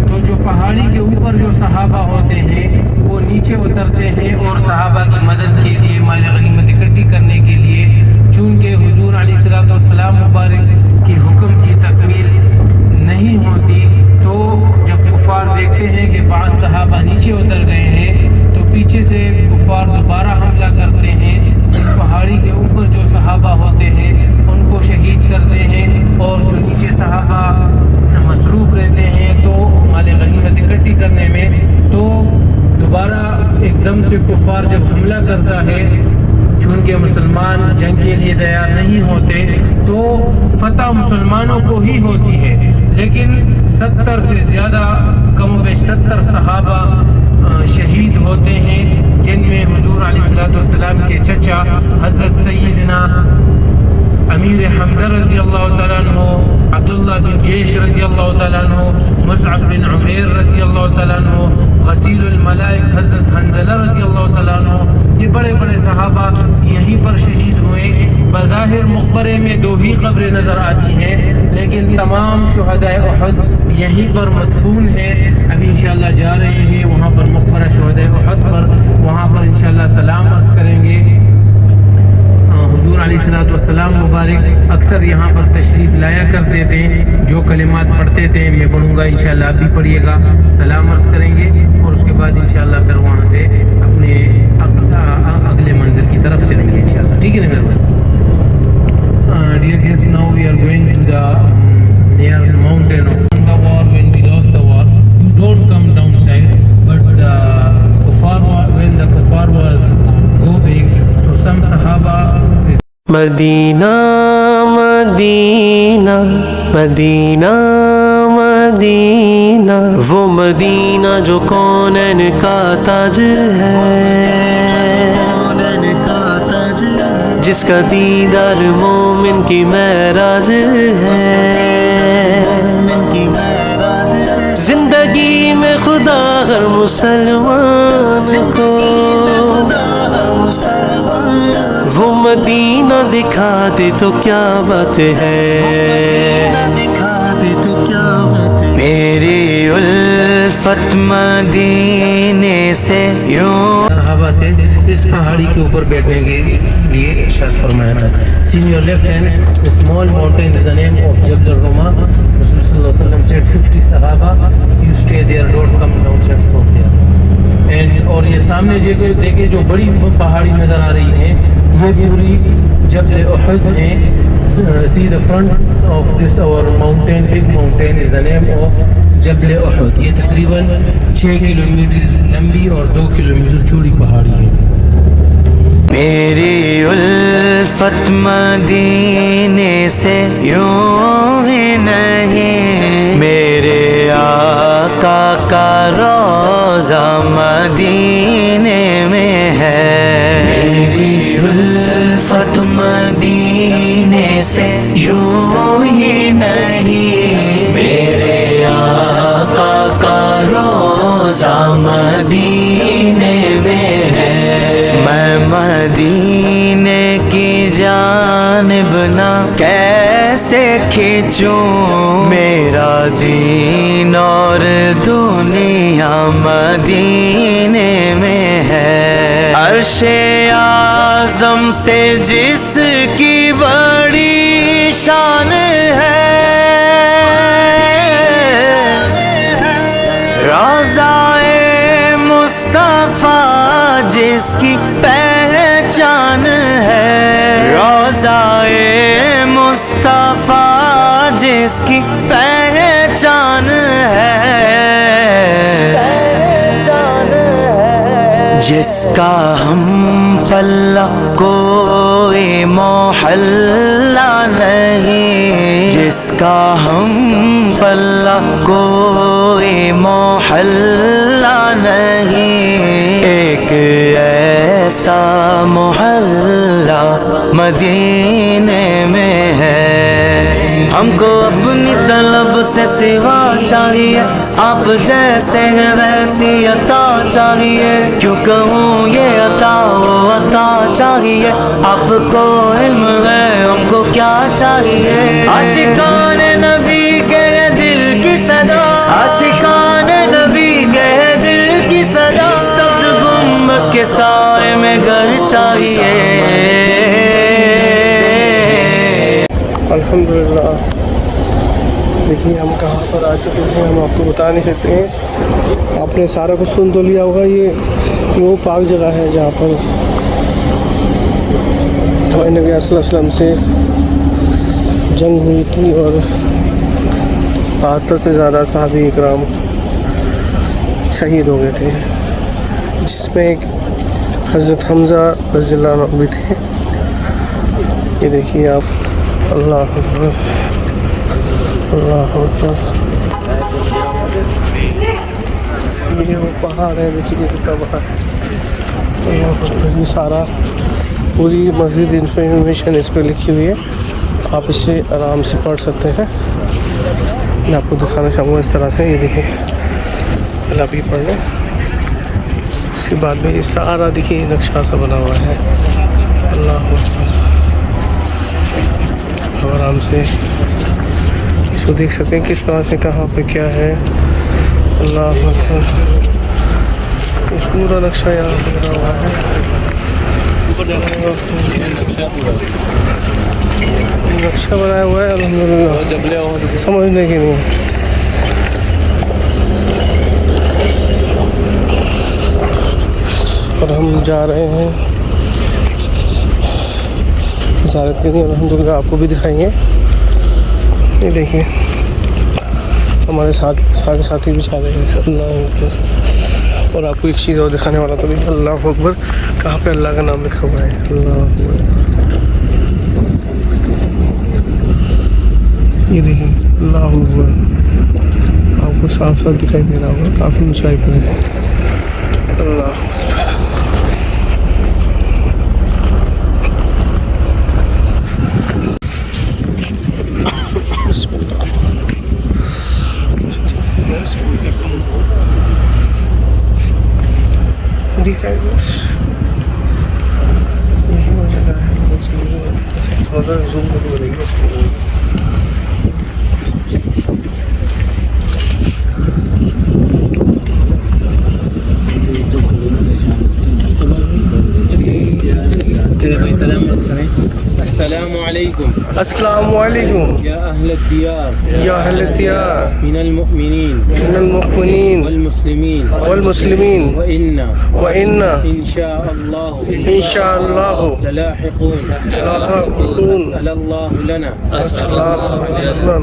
تو جو پہاڑی کے اوپر جو صحابہ ہوتے ہیں وہ نیچے اترتے ہیں اور صحابہ کی مدد کے لیے، مال غنیمت اکٹھی کرنے کے لیے. چونکہ حضور علیہ السلام مبارک کی حکم کی تکمیل نہیں ہوتی، تو جب کفار دیکھتے ہیں کہ بعض صحابہ نیچے اتر گئے ہیں تو پیچھے سے کفار دوبارہ حملہ کرتے ہیں. اس پہاڑی کے اوپر جو صحابہ ہوتے ہیں ان کو شہید کرتے ہیں، اور جو نیچے صحابہ مصروف رہتے ہیں تو مال غنیمت اکٹھی کرنے میں، تو دوبارہ ایک دم سے کفار جب حملہ کرتا ہے، چونکہ مسلمان جنگ کے لیے تیار نہیں ہوتے تو فتح مسلمانوں کو ہی ہوتی ہے. لیکن 70 سے زیادہ، کم و بیش 70 صحابہ شہید ہوتے ہیں، جن میں حضور علیہ السلام کے چچا حضرت سیدنا امیر حمزہ رضی اللہ تعالیٰ عنہ، عبداللہ بن جیش رضی اللہ تعالیٰ عنہ، مصعب بن عمیر رضی اللہ تعالیٰ عنہ، غسیل الملائک حضرت حنزلہ رضی اللہ تعالیٰ عنہ، یہ بڑے بڑے صحابہ یہیں پر شہید ہوئے. بظاہر مقبرے میں 2 ہی قبریں نظر آتی ہیں، لیکن تمام شہدائے احد یہیں پر مدفون ہیں. ابھی انشاءاللہ جا رہے ہیں وہاں پر مقبرہ شہدائے احد پر، وہاں پر انشاءاللہ سلام عرض کریں گے. حضور علیہ السلام مبارک اکثر یہاں پر تشریف لایا کرتے تھے. جو کلمات پڑھتے تھے میں پڑھوں گا، انشاءاللہ آپ بھی پڑھیے گا، سلام عرض کریں گے، اور اس کے بعد انشاءاللہ پھر وہاں سے اپنے اگلے منزل کی طرف چلیں گے انشاءاللہ. ٹھیک ہے نا میرے بھائی؟ Dear guests, now we are going to the near mountain of the war. When we lost the war, you don't come downside, but when the kuffar was go big, so some Sahaba is مدینہ مدینہ مدینہ مدینہ، وہ مدینہ جو کونین کا تاج ہے، جس کا دیدار مومن کی معراج ہے. زندگی میں خدا ہر مسلمان کو وہ مدینہ دکھا دے تو کیا بات ہے، میری الفت مدینے سے یوں. صحابہ سے اس پہاڑی کے اوپر بیٹھنے کے لیے ارشاد فرمایا تھا. See in your left hand, the small mountain is the name of Jabal Ruma. Rasul sallallahu alaihi wasallam said 50 Sahaba, you stay there, don't come outside from there. And اور یہ سامنے دیکھیں جو بڑی پہاڑی نظر آ رہی ہیں یہ پوری جبل احد ہیں. See the front of this our mountain, big mountain is the name of جبل احد. یہ تقریباً 6 کلومیٹر لمبی اور 2 کلومیٹر چوڑی پہاڑی ہے. میری الفت مدینے سے یوں ہی نہیں، میرے آقا کا روضہ مدینے میں ہے. میری الفت مدینے سے یوں ہی نہیں، میرے آقا کا روضہ مدینے میں ہے. میں مدینے کی جانب نہ کیسے کھینچوں، میرا دین اور دنیا مدینے میں ہے. عرش اعظم سے جس کی بڑی شان ہے، روضہ مصطفیٰ جس کی پہچان ہے، روضہ مصطفیٰ جس کی پہچان ہے، جس کا ہم پلہ کوئی محلہ نہیں، جس کا ہم پلہ کوئی محلہ نہیں. ایک ایسا محلہ مدینے میں ہے. ہم کو اپنی طلب سے سوا چاہیے، آپ جیسے ہیں ویسی عطا چاہیے. کیوں کہوں یہ عطا وہ عطا چاہیے، آپ کو علم ہے ہم کو کیا چاہیے. عاشقان نبی کے دل کی صدا، عاشقان نبی کے دل کی صدا، سبز گنبد کے سائے میں گھر چاہیے. الحمدللہ. دیکھیے ہم کہاں پر آ چکے ہیں، ہم آپ کو بتا نہیں سکتے ہیں. آپ نے سارا کچھ سن تو لیا ہوگا. یہ وہ پاک جگہ ہے جہاں پر ہمارے نبی صلی اللہ علیہ وسلم سے جنگ ہوئی تھی اور 72 سے زیادہ صحابہ اکرام شہید ہو گئے تھے، جس میں ایک حضرت حمزہ رضی اللہ عنہ بھی تھے. یہ دیکھیے آپ. اللہ اکبر اللہ اکبر. یہ وہ پہاڑ ہے، دیکھیے کتنا بڑا ہے. اللہ اکبر. یہ سارا پوری مسجد انفارمیشن اس پہ لکھی ہوئی ہے، آپ اسے آرام سے پڑھ سکتے ہیں. میں آپ کو دکھانا چاہوں گا اس طرح سے. یہ دیکھیں پہلے آپ یہ پڑھ لیں، اس کے بعد میں یہ سارا دیکھیے نقشہ سا بنا ہوا ہے. اللہ اکبر. آرام سے اس کو دیکھ سکتے ہیں کس طرح سے کہاں پہ کیا ہے. اللہ اکبر. یہ پورا نقشہ یہاں پہ بنا ہوا ہے. نقشہ بنایا ہوا ہے الحمدللہ، سمجھنے کی نہیں. اور ہم جا رہے ہیں زیارت کے لیے. الحمدللہ آپ کو بھی دکھائیں گے. یہ دیکھیں ہمارے سارے ساتھی بھی جا رہے ہیں. اللہ اکبر. اور آپ کو ایک چیز اور دکھانے والا تھا. اللہ اکبر. کہاں پہ اللہ کا نام لکھا ہوا ہے. اللہ اکبر. یہ دیکھیں اللہ اکبر. آپ کو صاف صاف دکھائی دے رہا ہوگا، کافی اونچائی پر ہے. اللہ بسم اللہ. دکھائی بس یہی وہ جگہ ہے. تھوڑا سا زوم کر کے بنے گی. السلام علیکم. السلام علیکم يا أهل الديار یا اہل الدیار من المؤمنين من المؤمنین والمسلمين والمسلمین وإنا وإنا إن شاء الله انشاءاللہ للاحقون لاحقون أسأل الله لنا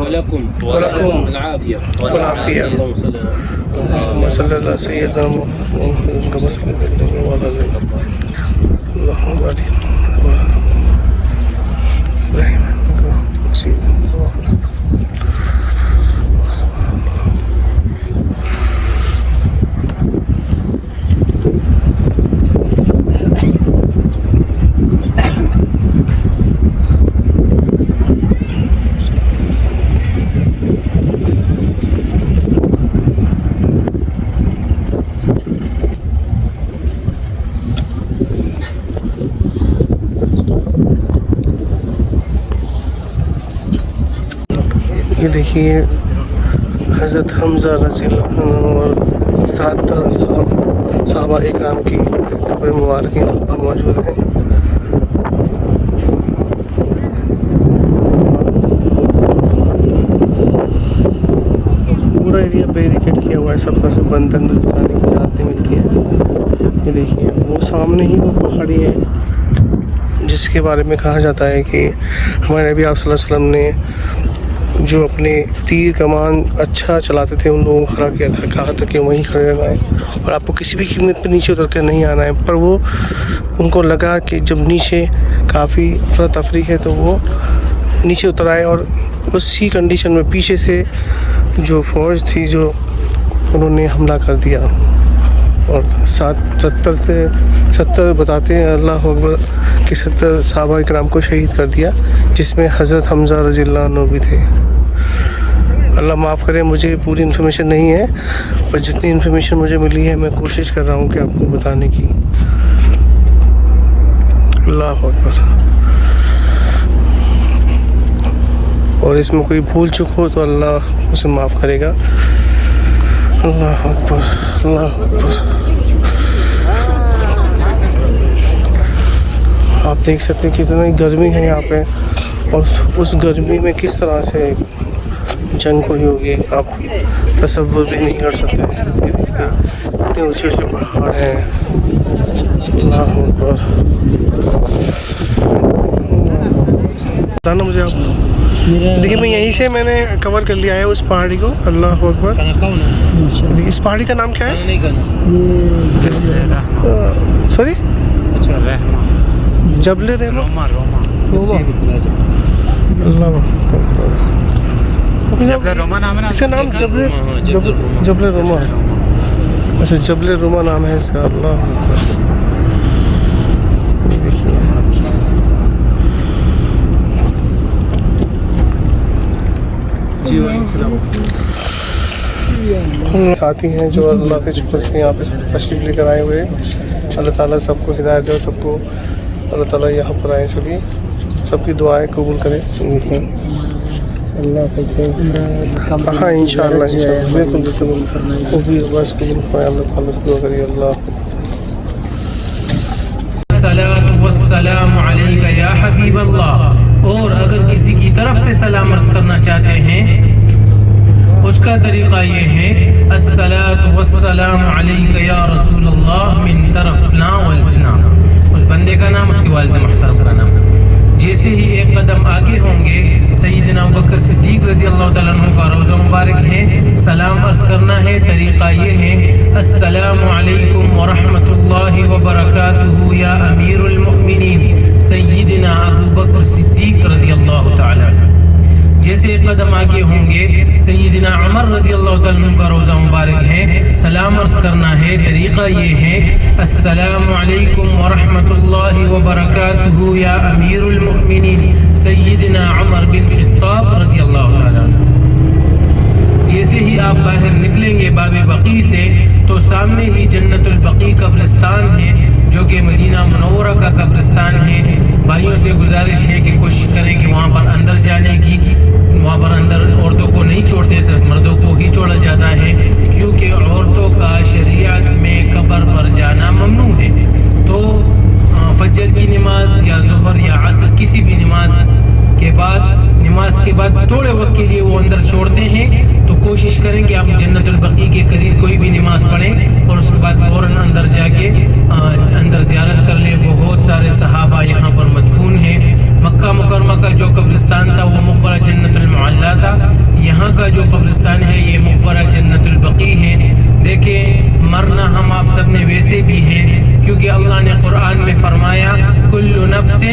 ولكم ولكم العافية والعافية. اللهم صل على اللهم صل على سيدنا محمد اللهم بارك یہ دیکھیے حضرت حمزہ رضی اللہ عنہ اور 7 صحابہ اکرام کی قبر مبارک یہاں پر موجود ہیں. پورا ایریا بیریکیڈ کیا ہوا ہے, سب طرف سے بند اندر جانے کی اجازت نہیں ملتی ہے. یہ دیکھیے وہ سامنے ہی وہ پہاڑی ہے جس کے بارے میں کہا جاتا ہے کہ ہمارے نبی آپ صلی اللہ علیہ وسلم نے جو اپنے تیر کمان اچھا چلاتے تھے ان لوگوں کو کھڑا کیا تھا, کہا تھا کہ وہیں کھڑے رہنا ہے اور آپ کو کسی بھی قیمت پہ نیچے اتر کر نہیں آنا ہے. پر وہ ان کو لگا کہ جب نیچے کافی افراتفری ہے تو وہ نیچے اتر آئے اور اسی کنڈیشن میں پیچھے سے جو فوج تھی جو انہوں نے حملہ کر دیا اور 70 بتاتے ہیں اللہ اکبر کہ 70 صحابہ اکرام کو شہید کر دیا, جس میں حضرت حمزہ رضی اللہ عنہ بھی تھے. اللہ معاف کرے مجھے پوری انفارمیشن نہیں ہے, پر جتنی انفارمیشن مجھے ملی ہے میں کوشش کر رہا ہوں کہ آپ کو بتانے کی. اللہ اکبر. اور اس میں کوئی بھول چک ہو تو اللہ اسے معاف کرے گا. اللہ اکبر اللہ اکبر. آپ دیکھ سکتے ہیں کتنی گرمی ہے یہاں پہ, اور اس گرمی میں کس طرح سے جنگ ہوئی ہوگی آپ تصور بھی نہیں کر سکتے. اتنے اونچے اونچے پہاڑ ہیں. اللہ اکبر. بتانا مجھے آپ. دیکھیے میں یہیں سے میں نے کور کر لیا ہے اس پہاڑی کو. اللہ اکبر. دیکھیے اس پہاڑی کا نام کیا ہے؟ سوری جبل رحمہ. اللہ اس کا نام جبل روما. اچھا جبل روما نام ہے اس کا. اللہ ساتھی ہیں جو اللہ کے شکر سے یہاں پہ تشریف لے کر آئے ہوئے. اللہ تعالیٰ سب کو ہدایت دے اور سب کو اللہ تعالیٰ یہاں پر آئے سبھی سب کی دعائیں قبول کرے. اللہ ہاں انشاءاللہ بالکل وہ بھی بس قبول کرے. اللہ تعالیٰ سے دعا کریے. اللہ الصلاۃ والسلام علیک یا حبیب اللہ. اور اگر کسی کی طرف سے سلام عرض کرنا چاہتے ہیں اس کا طریقہ یہ ہے الصلاۃ والسلام علیک یا رسول اللہ من طرفنا والفنا. اس بندے کا نام اس کے والد محترم کا نام. جیسے ہی ایک قدم آگے ہوں گے سیدنا ابوبکر صدیق رضی اللہ تعالیٰ عنہ کا روضہ مبارک ہے, سلام عرض کرنا ہے. طریقہ یہ ہے السلام علیکم ورحمۃ اللہ وبرکاتہ یا امیر المؤمنین سیدنا ابوبکر صدیق رضی اللہ تعالیٰ عنہ. جیسے ایک قدم آگے ہوں گے سیدنا عمر رضی اللہ تعالیٰ عنہ کا روضہ مبارک ہے, سلام عرض کرنا ہے. طریقہ یہ ہے السلام علیکم ورحمۃ اللہ وبرکاتہ یا امیر المؤمنین سیدنا عمر بن خطاب رضی اللہ تعالیٰ عنہ. جیسے ہی آپ باہر نکلیں گے باب بقیع سے تو سامنے ہی جنت البقیع قبرستان ہے جو کہ مدینہ منورہ کا قبرستان ہے. بھائیوں سے گزارش ہے کہ کوشش کریں کہ وہاں پر اندر جانے کی. وہاں پر اندر عورتوں کو نہیں چھوڑتے, صرف مردوں کو ہی چھوڑا جاتا ہے کیونکہ عورتوں کا شریعت میں قبر پر جانا ممنوع ہے. تو فجر کی نماز یا ظہر یا عصر کسی بھی نماز کے بعد نماز کے بعد تھوڑے وقت کے لیے وہ اندر چھوڑتے ہیں، تو کوشش کریں کہ آپ جنت البقیع کے قریب کوئی بھی نماز پڑھیں اور اس کے بعد فوراً اندر جا کے اندر زیارت کر لیں۔ بہت سارے صحابہ یہاں پر مدفون ہیں۔ مکہ مکرمہ کا جو قبرستان تھا وہ مقبرہ جنت المعلیٰ تھا، یہاں کا جو قبرستان ہے یہ مقبرہ جنت البقیع ہے۔ دیکھیں مرنا ہم آپ سب نے ویسے بھی ہیں، کیونکہ اللہ نے قرآن میں فرمایا کل نفس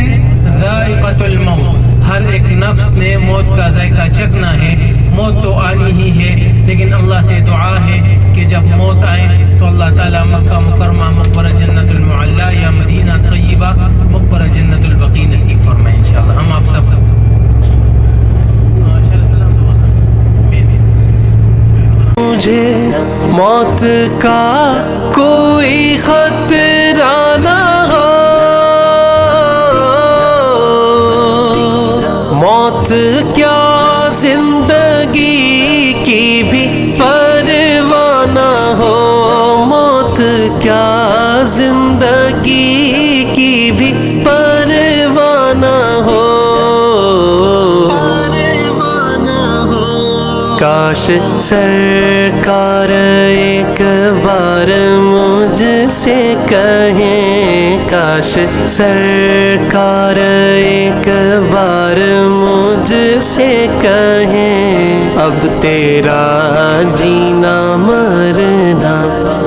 ذائقۃ الموت، ہر ایک نفس نے موت کا ذائقہ چکھنا ہے، موت تو آنی ہی ہے، لیکن اللہ سے دعا ہے کہ جب موت آئے تو اللہ تعالیٰ مکہ مکرمہ مقبرہ جنت المعلیٰ یا مدینہ طیبہ مقبرہ جنت البقیع نصیب فرمائے انشاءاللہ۔ ہم آپ سب مجھے موت کا کوئی خطرہ نہ ہو، موت کیا زندگی کی بھی پرواہ نہ ہو، موت کیا زندگی کی بھی پرواہ نہ ہو، کاش سرکار ایک بار مجھ سے کہیں، کاش سرکار ایک بار مجھ سے کہیں، اب تیرا جینا مرنا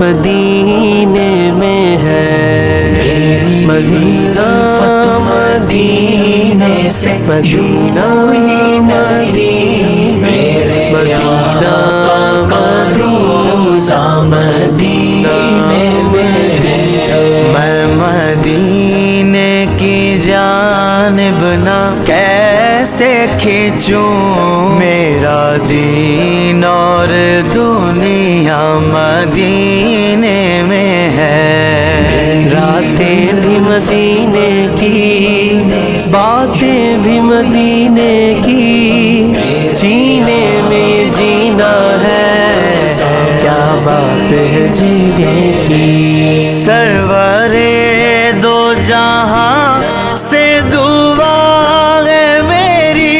مدینے میں ہے، مدینہ مدینے سے مدینہ مدینہ میں مدینے کی جانب نہ کیسے کھینچوں، میرا دین اور دنیا مدینے میں ہے، راتیں بھی مدینے کی، باتیں بھی مدینے کی، جینے میں جینا ہے، کیا بات ہے جینے کی، سرور دو جہاں سے دعا ہے میری،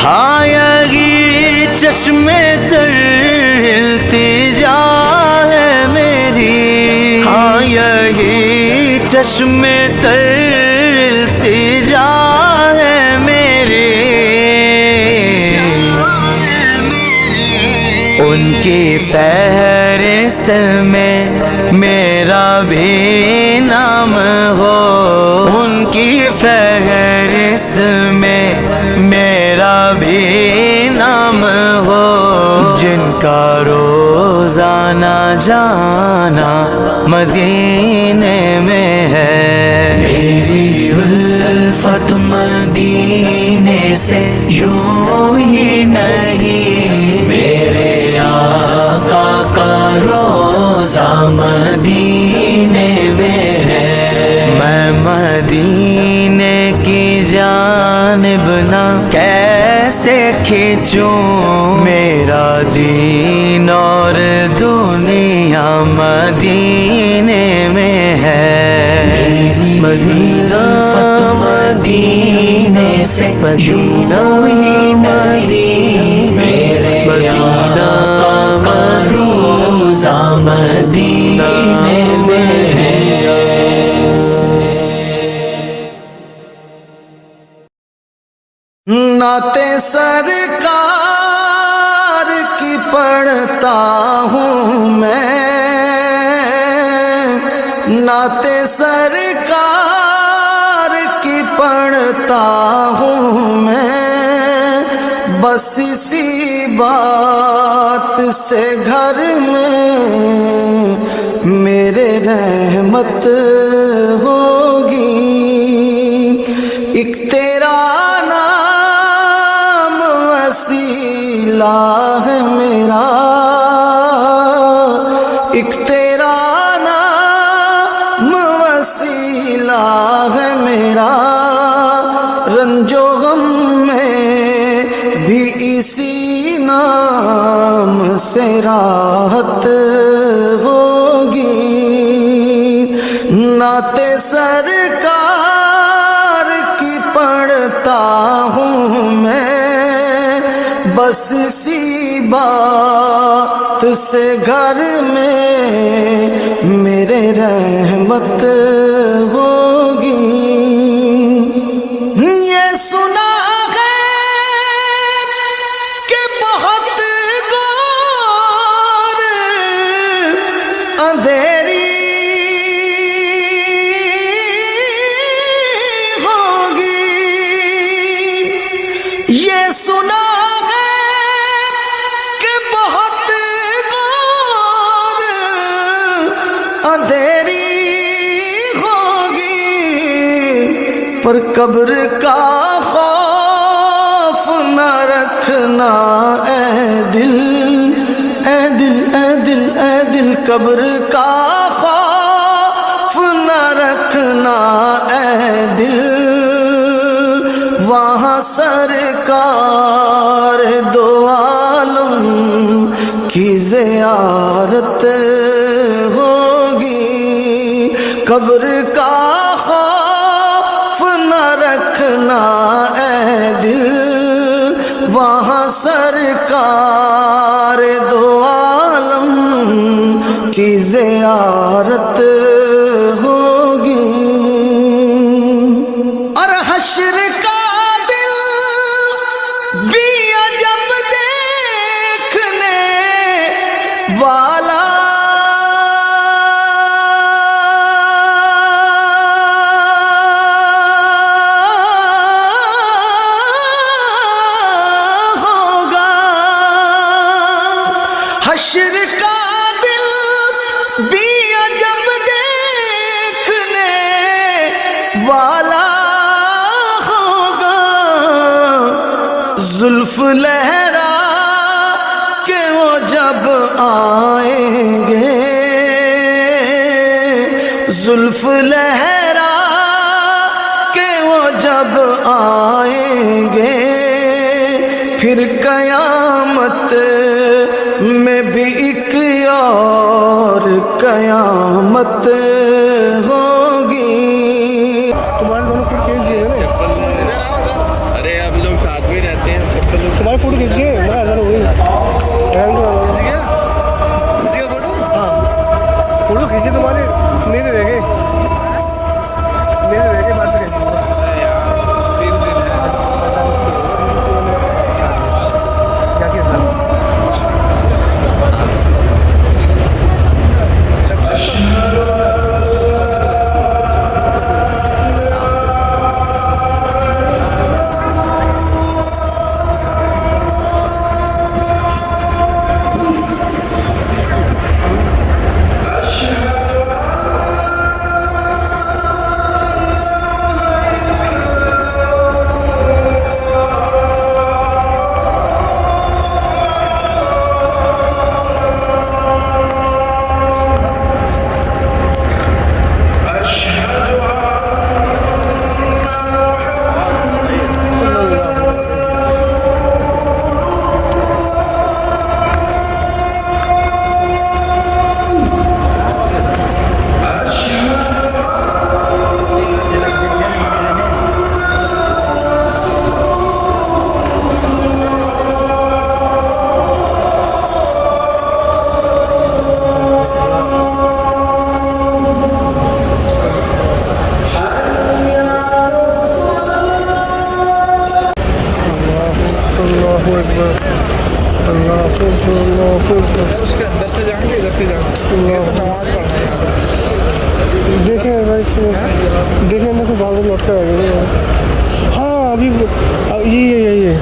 ہاں یہی چشم تر التجا ہے میری، ہاں یہی چشم تر التجا ہے میری، ان کی فہرست میں میرا بھی نام ہو، ان کی فہرست میں میرا بھی نام ہو، جن کا روزانہ جانا مدینے میں ہے، میری الفت مدینے سے یوں ہی نہیں، میرے آقا کا روزہ مدینے میں ہے، میں مدینے کی جانب نہ کیسے کھینچوں، میرا دین اور دنیا مدینے میں ہے، مدینہ مدینے سے مدینہ مدینہ کا روزہ مدینے میں ہے۔ نعت سرکار کی پڑھتا ہوں میں، نعت سرکار کی پڑھتا ہوں میں، بس اسی بات سے گھر میں میرے رحمت ہوگی، ایک تیرا نام وسیلہ ہے میرا، ایک تیرا نام وسیلہ ہے میرا، رنج و غم میں بھی اسی نام سے راحت ہوگی، نعت سرکار کرتا ہوں میں بس اسی بات سے گھر میں میرے رحمت ہوگی. یہ سنا ہے کہ بہت غور اندھیری ہوگی. یہ سنا اندھیری ہوگی پر قبر کا خوف نہ رکھنا اے دل اے دل اے دل اے دل. قبر کا خوف نہ رکھنا اے دل. وہاں سرکار دو عالم کی زیارت ہوگی. قبر کا خوف نہ رکھنا اے دل. وہاں سرکار دو عالم کی زیارت ہوگی. اور حشر کا دل بھی عجب دیکھنے والا ہوگا. حشر کا دل بھی عجب دیکھنے والا ہوگا. زلف لہرا کہ وہ جب آئیں گے زلف لہرا کہ وہ جب آئیں گے پھر قیامت میں بھی ایک اور قیامت ہوگی. تمہارے دونوں فوٹو کھینچ دیے نا. ارے اب لوگ ساتھ میں رہتے ہیں تمہارے فوٹو کھینچ دیے میں ایسا وہی ہاں فوٹو کھینچ دیے تمہارے. میرے رہ گئے بعد میں کھینچ کیا کیا سر. دیکھیں میں کو بار بار لوٹ کر آ گیا. ہاں ابھی یہ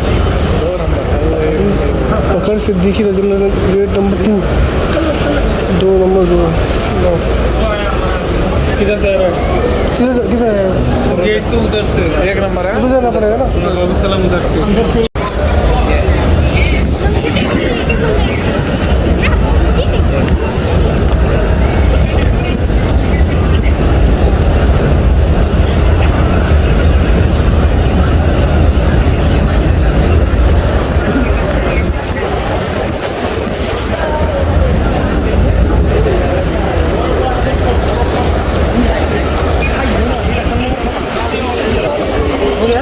بکر صدیقی رضی اللہ عنہ گیٹ نمبر 2 نمبر 2 کدھر سے کدھر ہے گیٹ تو ادھر سے 1 نمبر ہے. ادھر جانا پڑے گا نا. السلام ادھر سے. ہو گیا.